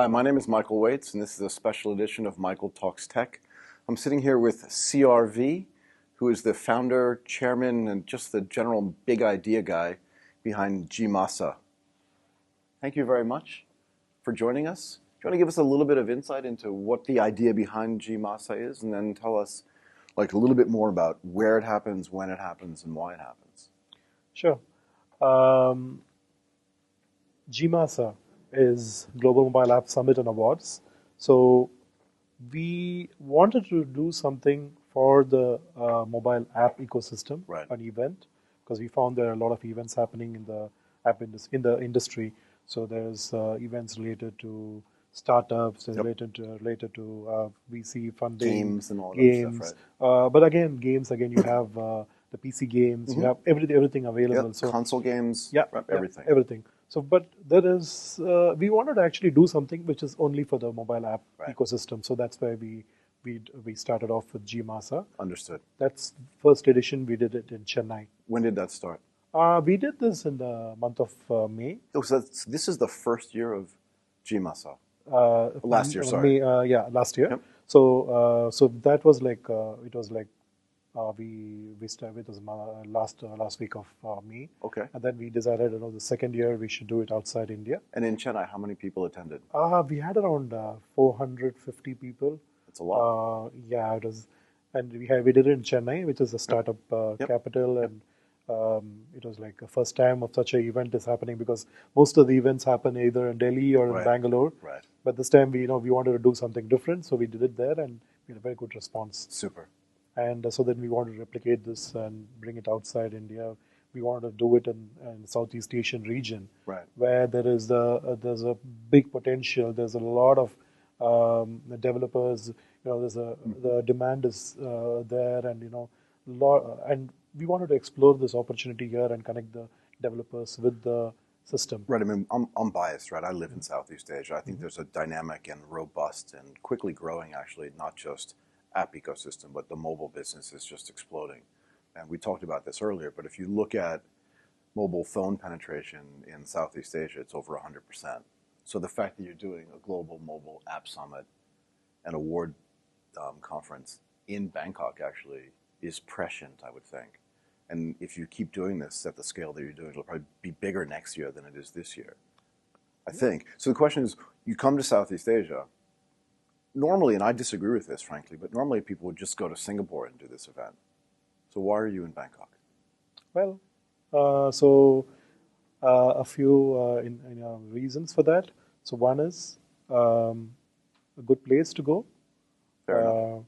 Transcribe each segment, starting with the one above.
Hi, my name is Michael Waits, and this is a special edition of Michael Talks Tech. I'm sitting here with CRV, who is the founder, chairman, and just the general big idea guy behind GMASA. Thank you very much for joining us. Do you want to give us a little bit of insight into what the idea behind GMASA is, and then tell us a little bit more about where it happens, when it happens, and why it happens? Sure. GMASA is Global Mobile App Summit and Awards. So we wanted to do something for the mobile app ecosystem, Right. an event, because we found there are a lot of events happening in the app industry. So there's events related to startups, Yep. related to VC funding, Games and all that games. stuff, right? But again, games again you have the PC games, you have everything available. Yep. So Console games, yeah, everything. Yeah, everything. So, but there is, we wanted to actually do something which is only for the mobile app ecosystem. So that's why we started off with GMASA. Understood. That's first edition. We did it in Chennai. When did that start? We did this in the month of May. Oh, so this is the first year of GMASA. Last year, sorry. May, yeah, last year. Yep. So, so that was like it was like we started. It was last week of May. Okay. And then we decided, the second year we should do it outside India. And in Chennai, how many people attended? We had around 450 people. That's a lot. Yeah, it was, and we did it in Chennai, which is a startup capital, and it was like the first time of such an event is happening, because most of the events happen either in Delhi or in Bangalore. Right. But this time we wanted to do something different, so we did it there, and we had a very good response. Super. And so then we wanted to replicate this and bring it outside India. We wanted to do it in Southeast Asian region, where there's a big potential. There's a lot of developers. The demand is there, and and we wanted to explore this opportunity here and connect the developers with the system. Right. I mean, I'm biased, right? I live in Southeast Asia. I think there's a dynamic and robust and quickly growing, actually, not just app ecosystem, but the mobile business is just exploding. And we talked about this earlier, but if you look at mobile phone penetration in Southeast Asia, it's over 100%. So the fact that you're doing a global mobile app summit and award conference in Bangkok actually is prescient, I would think. And if you keep doing this at the scale that you're doing, it'll probably be bigger next year than it is this year, I think. So the question is, you come to Southeast Asia, normally, and I disagree with this, frankly, but normally people would just go to Singapore and do this event. So why are you in Bangkok? Well, a few reasons for that. So one is a good place to go. Fair enough.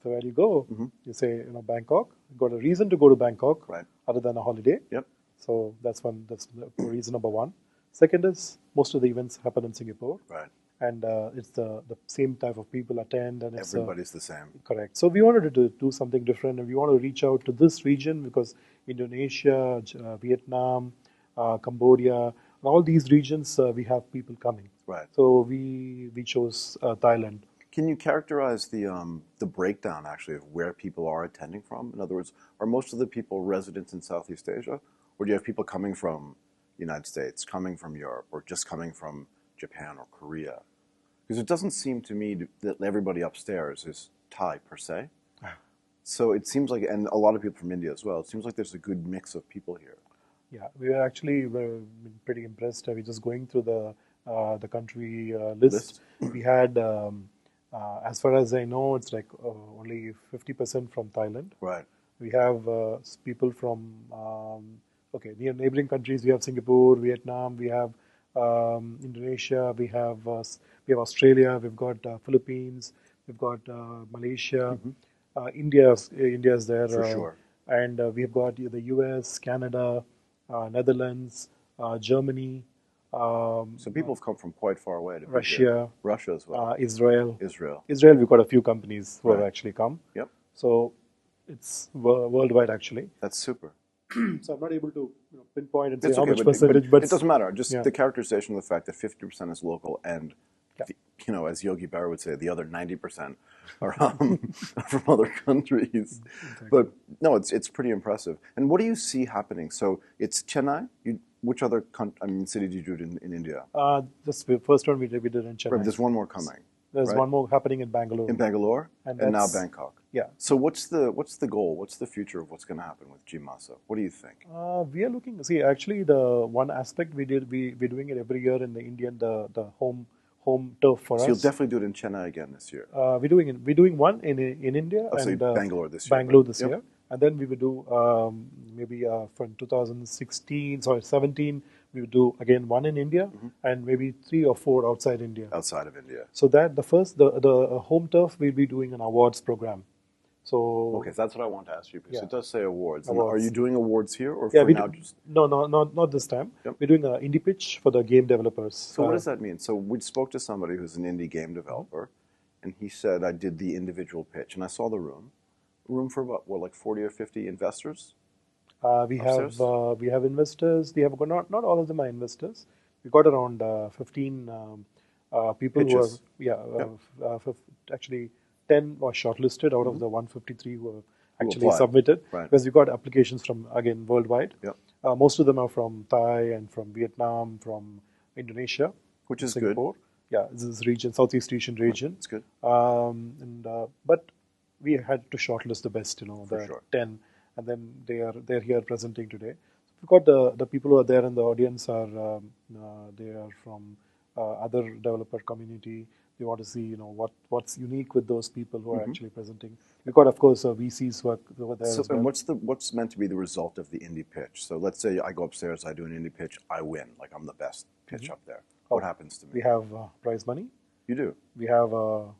So where you go, you say, Bangkok. You got a reason to go to Bangkok, other than a holiday. Yep. So that's reason number one. Second is most of the events happen in Singapore. Right. And it's the same type of people attend, and everybody's the same. Correct. So we wanted to do something different, and we want to reach out to this region, because Indonesia, Vietnam, Cambodia, all these regions we have people coming. Right. So we chose Thailand. Can you characterize the breakdown actually of where people are attending from? In other words, are most of the people residents in Southeast Asia, or do you have people coming from the United States, coming from Europe, or just coming from Japan or Korea? Because it doesn't seem to me that everybody upstairs is Thai per se. So it seems like, and a lot of people from India as well, it seems like there's a good mix of people here. Yeah, we were pretty impressed. We're just going through the country list. We had, as far as I know, it's like only 50% from Thailand. Right. We have people from, the neighboring countries. We have Singapore, Vietnam, we have Indonesia, we have Australia, we've got Philippines, we've got Malaysia, India is there, for sure, and we've got the US, Canada, Netherlands, Germany. So people have come from quite far away. Russia as well. Israel, we've got a few companies who have actually come. Yep. So it's worldwide actually. That's super. So I'm not able to pinpoint and say how much percentage, but it doesn't matter. Just the characterization of the fact that 50% is local, and as Yogi Berra would say, the other 90% are from other countries. Exactly. But no, it's pretty impressive. And what do you see happening? So it's Chennai. which other city did you do it in India? This first one we did in Chennai. Right, there's one more coming. There's one more happening in Bangalore. In Bangalore, and now Bangkok. Yeah. So what's the goal? What's the future of what's going to happen with GMASA? What do you think? We are looking. See, actually, the one aspect we're doing it every year in the Indian the home turf for us. So you'll definitely do it in Chennai again this year. We're doing one in India and Bangalore this year. Bangalore this year, and then we will do maybe from 2017. We would do again one in India, and maybe 3 or 4 outside India. Outside of India. So that the home turf we'll be doing an awards program. So okay, so that's what I want to ask you because it does say awards. Awards. Are you doing awards here or for now? No, not this time. We're doing an indie pitch for the game developers. So what does that mean? So we spoke to somebody who's an indie game developer, and he said I did the individual pitch, and I saw the room for about like 40 or 50 investors. We have investors. We have not all of them are investors. We got around 15 people Pitches. who are actually 10 were shortlisted out of the 153 who have actually submitted. Right. Because we got applications from again worldwide. Yep. Most of them are from Thai and from Vietnam, from Indonesia, which is Singapore. good. Yeah, this is region, Southeast Asian region. It's good. But we had to shortlist the best, the 10. And then they're here presenting today. We've got the people who are there in the audience are they are from other developer community. They want to see what's unique with those people who are actually presenting. We've got of course VCs who are there. So, as well. And what's meant to be the result of the indie pitch? So let's say I go upstairs, I do an indie pitch, I win, like I'm the best pitch up there. What happens to me? We have prize money. You do. We have the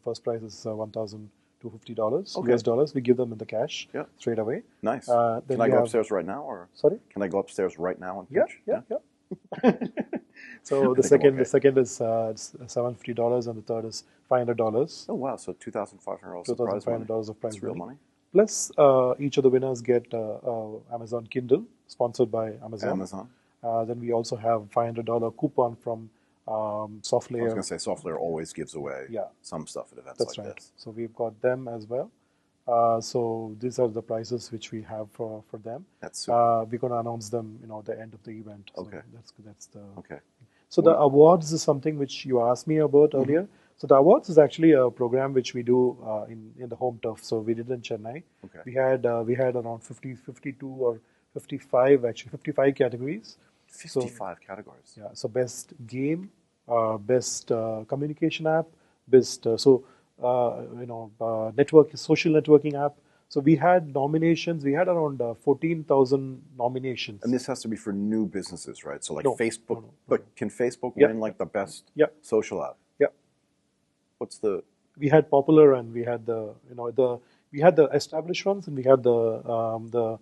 first prize is $1,250 US dollars. We give them in the cash straight away. Nice. Can I go upstairs right now, or sorry? Can I go upstairs right now and pitch? Yeah. So the second is $750 and the third is $500. Oh wow! So $2,500. $2,500 of prize That's real money. Plus, each of the winners get Amazon Kindle, sponsored by Amazon. Then we also have $500 coupon from SoftLayer. I was going to say SoftLayer always gives away some stuff at events That's like right. this. So we've got them as well. So these are the prizes which we have for them. That's super. We're going to announce them, at the end of the event. Okay. So that's the. Okay. So the awards is something which you asked me about earlier. So the awards is actually a program which we do in the home turf. So we did in Chennai. Okay. We had around 52 or 55 categories. 55 categories. Yeah. So best game, best communication app, best social networking app. So we had nominations. We had around 14,000 nominations. And this has to be for new businesses, right? So like No, Facebook. no. But can Facebook win like the best social app? Yeah. What's the? We had popular and we had we had the established ones and we had the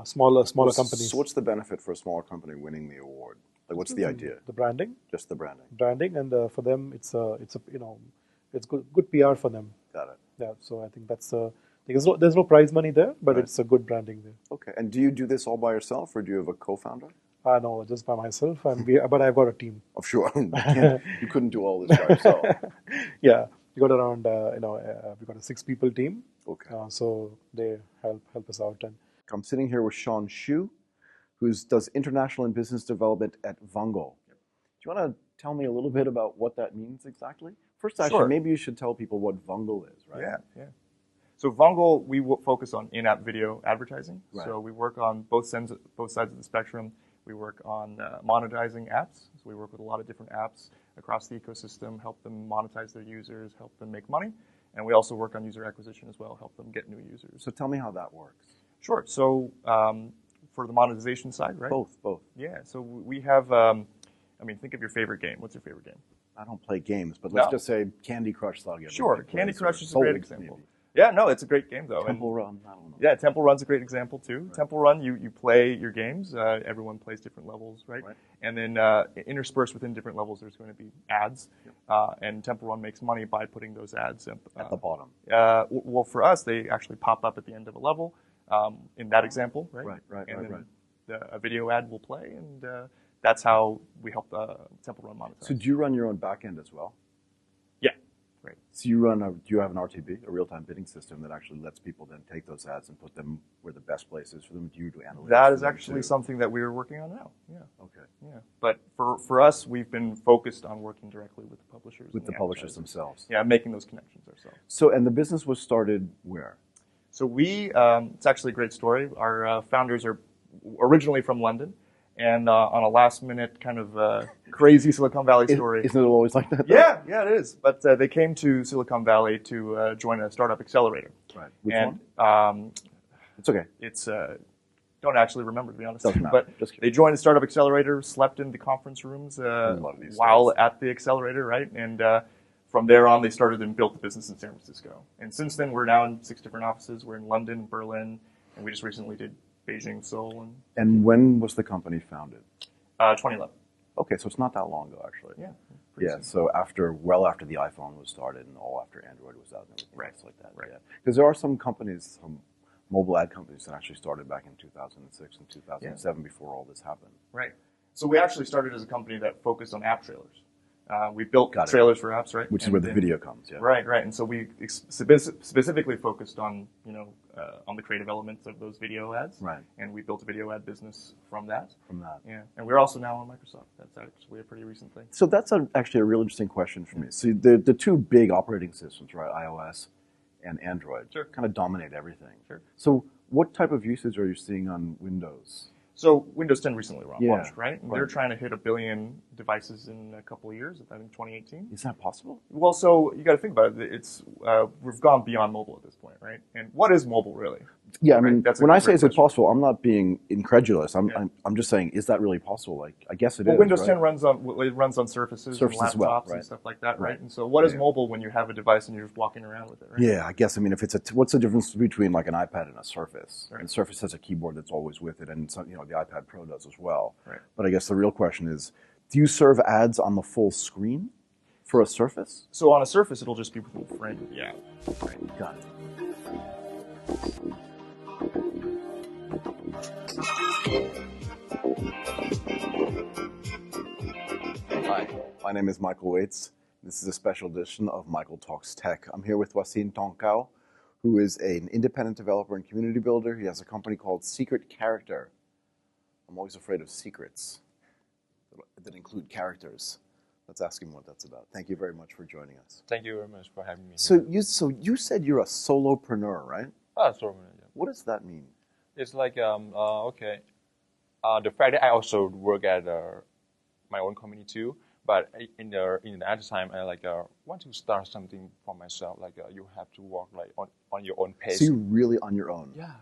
smaller companies. So what's the benefit for a smaller company winning the award? Like what's the idea? The branding. Just the branding. Branding, and for them it's good PR for them. Got it. Yeah. So I think that's there's no prize money there, but it's a good branding there. Okay. And do you do this all by yourself, or do you have a co-founder? No, just by myself, but I've got a team. Oh, sure. You couldn't do all this by yourself. Yeah, we got around we got a 6-people team. Okay. So they help us out. And I'm sitting here with Shawn Xu, who does international and business development at Vangole. Do you want to tell me a little bit about what that means exactly? First, actually, maybe you should tell people what Vangole is, right? Yeah. So Vangole, we focus on in-app video advertising. Right. So we work on both sides of the spectrum. We work on monetizing apps. So we work with a lot of different apps across the ecosystem, help them monetize their users, help them make money. And we also work on user acquisition as well, help them get new users. So tell me how that works. Sure. So for the monetization side, right? Both. Yeah. So we have, think of your favorite game. What's your favorite game? I don't play games, but let's just say Candy Crush. Sure. Candy Crush is a great example. Maybe. Yeah, no, it's a great game though. Temple Run, I don't know. Yeah, Temple Run's a great example too. Right. Temple Run, you play your games. Everyone plays different levels, right? And then interspersed within different levels, there's going to be ads. And Temple Run makes money by putting those ads at the bottom. Well, for us, they actually pop up at the end of a level. In that example, right? Right. A video ad will play, and that's how we help Temple Run monetize. So do you run your own backend as well? Yeah, right. So do you have an RTB, a real-time bidding system that actually lets people then take those ads and put them where the best place is for them? Do you do analytics? That is actually something that we are working on now. Yeah. Okay. Yeah. But for us, we've been focused on working directly with the publishers. With the publishers themselves. Yeah, making those connections ourselves. So, and the business was started where? So it's actually a great story. Our founders are originally from London. And on a last-minute kind of crazy Silicon Valley story. Isn't it always like that? Yeah, it is. But they came to Silicon Valley to join a startup accelerator. Right. Which one? It's okay. It's don't actually remember, to be honest. Doesn't matter. But they joined a startup accelerator, slept in the conference rooms while at the accelerator, right? And from there on, they started and built the business in San Francisco. And since then, we're now in 6 different offices. We're in London, Berlin, and we just recently did Beijing, Seoul, and when was the company founded? 2011. Okay, so it's not that long ago, actually. Yeah. Yeah. So after the iPhone was started, and all after Android was out, and everything else like that. Right. Yeah. Because there are some companies, some mobile ad companies that actually started back in 2006 and 2007 before all this happened. Right. So we actually started as a company that focused on app trailers. We built trailers for apps, right? Which is where the video comes, yeah. Right. And so we specifically focused on, on the creative elements of those video ads. Right. And we built a video ad business from that. Yeah. And we're also now on Microsoft. That's actually a pretty recent thing. So that's actually a real interesting question for me. So the two big operating systems, right, iOS and Android, kind of dominate everything. Sure. So what type of usage are you seeing on Windows? So Windows 10 recently launched, right? And they're trying to hit 1 billion devices in a couple of years, I think 2018. Is that possible? Well, so you got to think about it. It's we've gone beyond mobile at this point, right? And what is mobile really? Yeah, I mean, when I say is it possible, I'm not being incredulous. I'm just saying, is that really possible? Like, I guess it is. Well, Windows 10 runs on Surfaces and laptops and stuff like that, right? And so, what is mobile when you have a device and you're just walking around with it, right? Yeah, I guess. I mean, if it's what's the difference between like an iPad and a Surface? Right. And Surface has a keyboard that's always with it, and some, the iPad Pro does as well. Right. But I guess the real question is, do you serve ads on the full screen for a Surface? So on a Surface, it'll just be with a frame. Yeah. Right. Got it. Hi, my name is Michael Waits. This is a special edition of Michael Talks Tech. I'm here with Wasin Thonkaew, who is an independent developer and community builder. He has a company called Secret Character. I'm always afraid of secrets that include characters. Let's ask him what that's about. Thank you very much for joining us. Thank you very much for having me. So you said you're a solopreneur, right? Solopreneur, yeah. What does that mean? It's like, okay. The fact that I also work at my own company too, but in the other time, I want to start something for myself. Like you have to work like on your own pace. So you're really on your own. Yeah,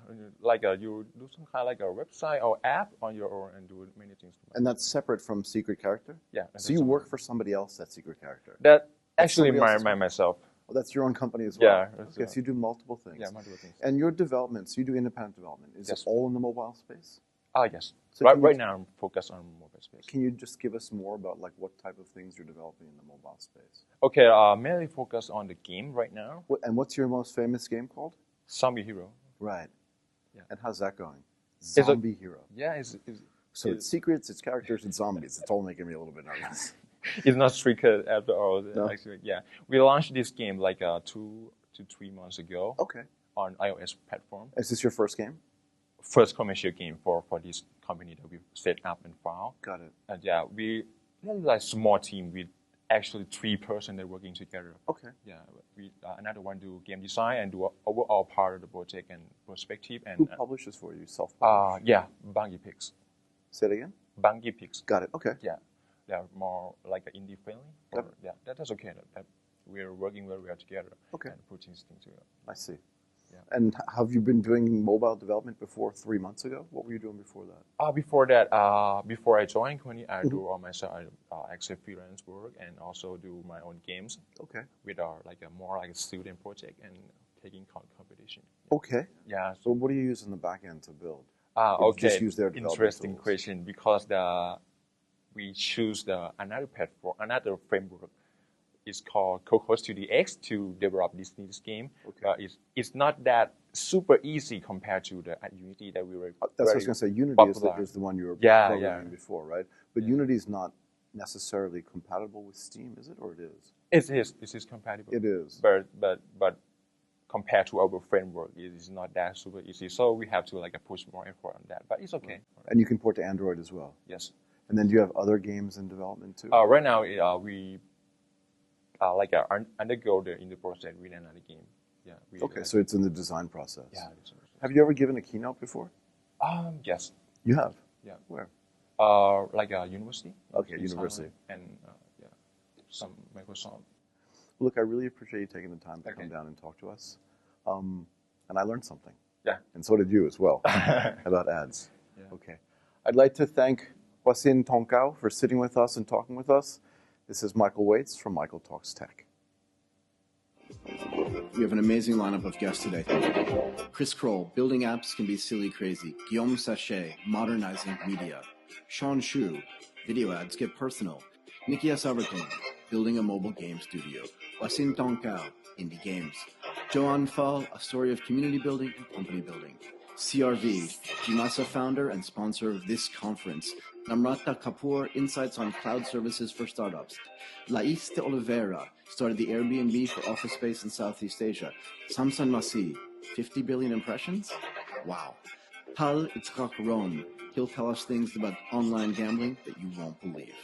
like you do some kind of like a website or app on your own and do many things. And that's separate from Secret Character. Yeah. So you work for somebody else at Secret Character. That actually myself. Oh, that's your own company as well. Yeah. Okay, so you do multiple things. Yeah, multiple things. And your development, so you do independent development. Is it all in the mobile space? Yes. So right now I'm focused on mobile space. Can you just give us more about like what type of things you're developing in the mobile space? Okay, mainly focused on the game right now. And what's your most famous game called? Zombie Hero. Right. Yeah. And how's that going? Zombie Hero. Yeah, so it's secrets, it's characters, it's zombies. It's all making me a little bit nervous. It's not strict after all. No? Actually, yeah. We launched this game like 2 to 3 months ago. Okay. On iOS platform. Is this your first game? First commercial game for this company that we set up and found. Got it. And yeah, we like small team with actually 3 persons that working together. Okay. Yeah, we another one do game design and do overall part of the project and perspective. And who publishes for you? Self-published? Yeah, Bangkok. Say it again. Bangkok. Got it. Okay. Yeah, they're more like indie friendly. Yep. Yeah, that's okay. That we're working very well together. Okay. And putting things together. I see. Yeah. And have you been doing mobile development before 3 months ago? What were you doing before that? Before that, before I joined company, I do all myself. I actually freelance work and also do my own games. Okay. With our more like a student project and taking competition. Okay. Yeah. So what do you use in the back end to build? Okay. Just use their interesting tools? Question because we choose another platform, another framework. It's called KROL Studio X to develop this game. Okay. It's not that super easy compared to the Unity that we were. That's what I was going to say. Unity is the one you were programming before, right? But Unity is not necessarily compatible with Steam, is it, or it is? It is compatible. It is. But compared to our framework, it is not that super easy. So we have to like push more effort on that. But it's okay. And you can port to Android as well. Yes. And then do you have other games in development too? Right now, we undergo in the process with another game. Yeah. Okay, so it's in the design process. Yeah. Have you ever given a keynote before? Yes. You have? Yeah. Where? Like a university. Okay, university. And some Microsoft. Look, I really appreciate you taking the time to come down and talk to us. And I learned something. Yeah. And so did you as well about ads. Yeah. Okay. I'd like to thank Wasin Thonkaew for sitting with us and talking with us. This is Michael Waits from Michael Talks Tech. We have an amazing lineup of guests today. Chris KROL, building apps can be silly crazy. Guillaume SACHET, modernizing media. Shawn Xu, video ads get personal. NIKKI ASSAVATHORN, building a mobile game studio. Wasin Thonkaew, indie games. DJOANN, a story of community building and company building. CRV, GMASA founder and sponsor of this conference. NAMRATA KAPUR, insights on cloud services for startups. LAIS de Oliveira, started the Airbnb for office space in Southeast Asia. SAMSON MASIH, 50 billion impressions? Wow. IZHAK, he'll tell us things about online gambling that you won't believe.